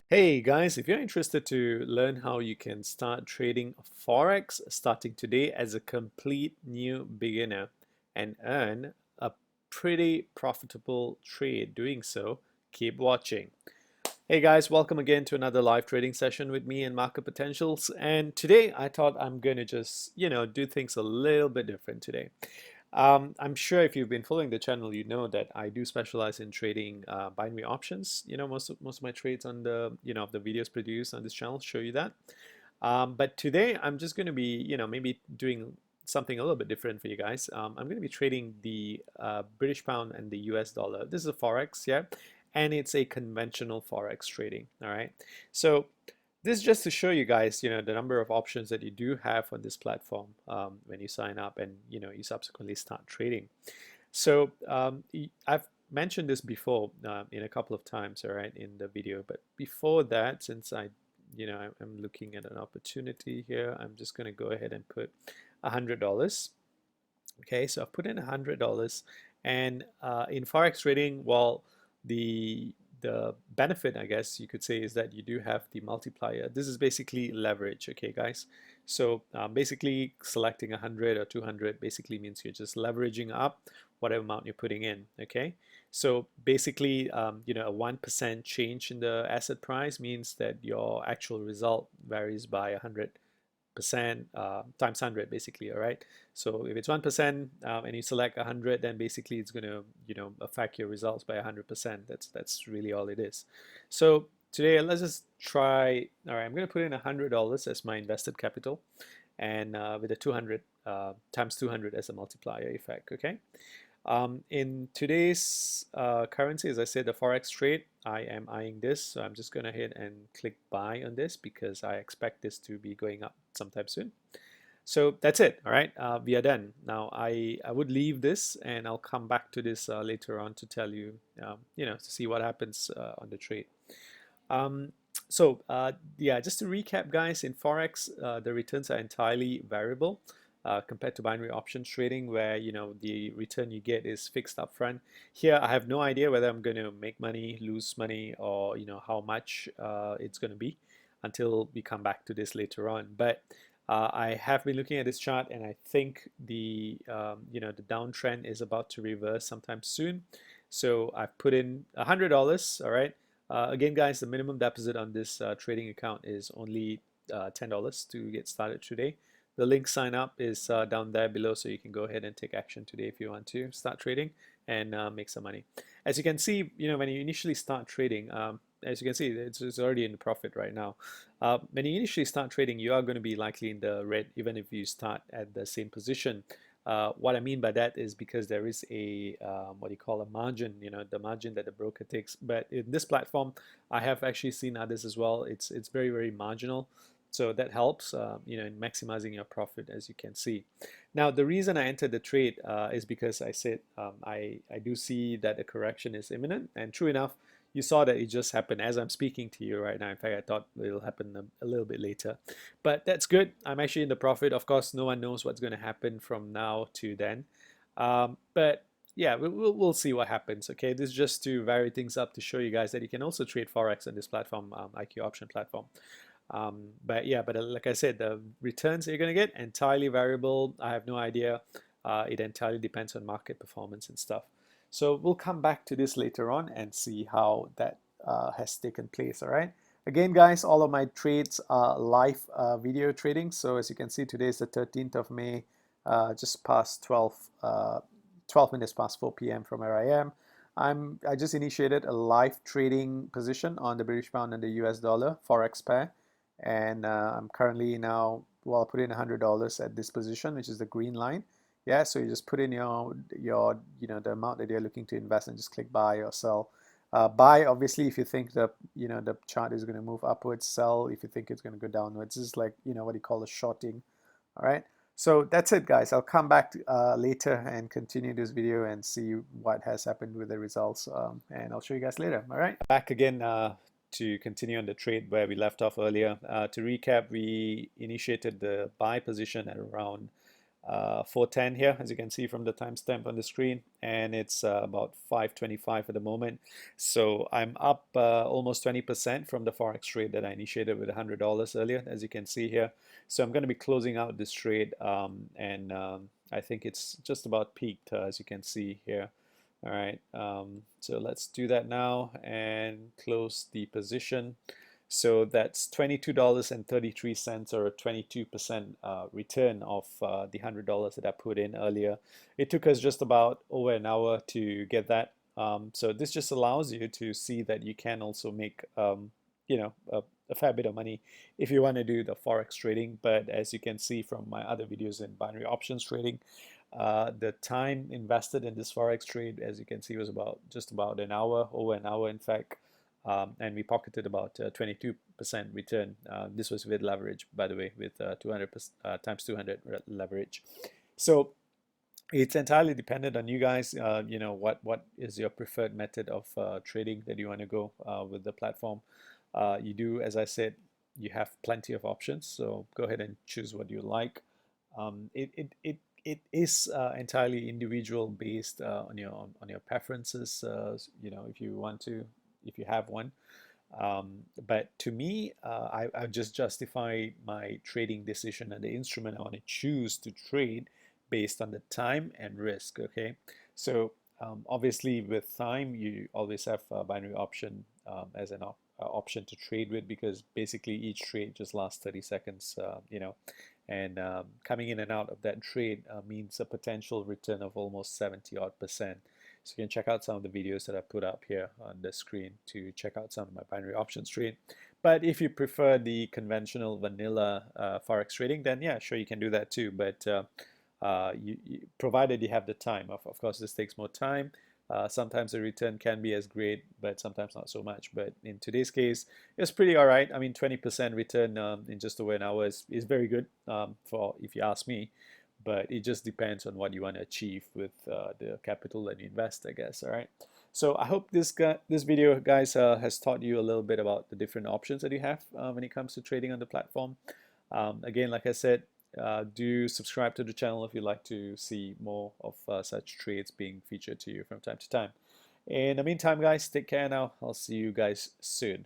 Hey guys, if you're interested to learn how you can start trading Forex starting today as a complete new beginner and earn a pretty profitable trade doing so, keep watching. Hey guys, welcome again to another live trading session with me and Market Potentials. And today I thought I'm going to just, do things a little bit different today. I'm sure if you've been following the channel, you know that I do specialize in trading binary options. Most of my trades on the the videos produced on this channel show you that. But today I'm just going to be maybe doing something a little bit different for you guys. I'm going to be trading the British pound and the US dollar. This is a forex, yeah, and it's a conventional forex trading. All right, so this is just to show you guys, the number of options that you do have on this platform when you sign up and you subsequently start trading. So I've mentioned this before in a couple of times, all right, in the video. But before that, since I'm looking at an opportunity here, I'm just going to go ahead and put $100. Okay, so I've put in $100, and in forex trading, well, the benefit, I guess you could say, is that you do have the multiplier. This is basically leverage, okay, guys? So basically selecting 100 or 200 basically means you're just leveraging up whatever amount you're putting in, okay? So basically, a 1% change in the asset price means that your actual result varies by 100% times 100 basically, all right? So if it's 1% and you select 100, then basically it's going to affect your results by 100%. That's really all it is. So today let's just try. All right, I'm going to put in $100 as my invested capital, and with a 200 times 200 as a multiplier effect. Okay. In today's currency, as I said, the forex trade, I am eyeing this, so I'm just going to hit and click buy on this because I expect this to be going up sometime soon. So that's it. All right, we are done. Now I would leave this and I'll come back to this later on to tell you, to see what happens on the trade. Yeah, just to recap, guys, in forex, the returns are entirely variable. Compared to binary options trading, where the return you get is fixed upfront. Here I have no idea whether I'm going to make money, lose money, or how much it's going to be until we come back to this later on. But I have been looking at this chart, and I think the the downtrend is about to reverse sometime soon. So I've put in $100. All right. Again, guys, the minimum deposit on this trading account is only $10 to get started today. The link sign up is down there below, so you can go ahead and take action today if you want to start trading and make some money. As you can see, when you initially start trading, as you can see, it's already in the profit right now. When you initially start trading, you are going to be likely in the red, even if you start at the same position. What I mean by that is because there is a what do you call a margin, the margin that the broker takes. But in this platform, I have actually seen others as well. It's very, very marginal. So that helps, in maximizing your profit, as you can see. Now, the reason I entered the trade is because I said I do see that a correction is imminent. And true enough, you saw that it just happened as I'm speaking to you right now. In fact, I thought it'll happen a little bit later. But that's good. I'm actually in the profit. Of course, no one knows what's going to happen from now to then. But yeah, we'll see what happens. Okay, this is just to vary things up to show you guys that you can also trade Forex on this platform, IQ option platform. But like I said, the returns you're going to get entirely variable. I have no idea. It entirely depends on market performance and stuff. So we'll come back to this later on and see how that has taken place. All right. Again, guys, all of my trades are live video trading. So as you can see, today is the 13th of May, just past 12 minutes past 4 p.m. from where I am. I just initiated a live trading position on the British pound and the US dollar Forex pair. And I'm currently now, well, I put in $100 at this position, which is the green line. Yeah, so you just put in your the amount that you're looking to invest and just click buy or sell. Buy, obviously, if you think the the chart is going to move upwards. Sell if you think it's going to go downwards. This is like what you call a shorting. All right. So that's it, guys. I'll come back later and continue this video and see what has happened with the results, and I'll show you guys later. All right. Back again to continue on the trade where we left off earlier. To recap, we initiated the buy position at around 410 here, as you can see from the timestamp on the screen, and it's about 525 at the moment. So I'm up almost 20% from the forex trade that I initiated with $100 earlier, as you can see here. So I'm going to be closing out this trade, and I think it's just about peaked, as you can see here. All right, so let's do that now and close the position. So that's $22.33, or a 22% return of the $100 that I put in earlier. It took us just about over an hour to get that. So this just allows you to see that you can also make you know, a fair bit of money if you want to do the forex trading. But as you can see from my other videos in binary options trading, the time invested in this forex trade, as you can see, was about just about an hour, over an hour in fact, and we pocketed about 22% return. This was with leverage, by the way, with 200 times 200 leverage. So it's entirely dependent on you guys. You know, what is your preferred method of trading that you want to go with the platform. You do, as I said, you have plenty of options, so go ahead and choose what you like. It is entirely individual based on your preferences. You know, if you want to, if you have one. But to me, I just justify my trading decision and the instrument I want to choose to trade based on the time and risk. Okay, so obviously with time, you always have a binary option as an option to trade with, because basically each trade just lasts 30 seconds. You know, and coming in and out of that trade means a potential return of almost 70 odd percent. So you can check out some of the videos that I put up here on the screen to check out some of my binary options trade. But if you prefer the conventional vanilla forex trading, then yeah, sure, you can do that too. But provided you have the time. Of course, this takes more time. Sometimes the return can be as great, but sometimes not so much. But in today's case, it's pretty all right. I mean, 20% return in just over an hour is very good, for, if you ask me. But it just depends on what you want to achieve with the capital that you invest, I guess. All right. So I hope this video, guys, has taught you a little bit about the different options that you have when it comes to trading on the platform. Again, like I said, do subscribe to the channel if you'd like to see more of such trades being featured to you from time to time. In the meantime, guys, take care now. I'll see you guys soon.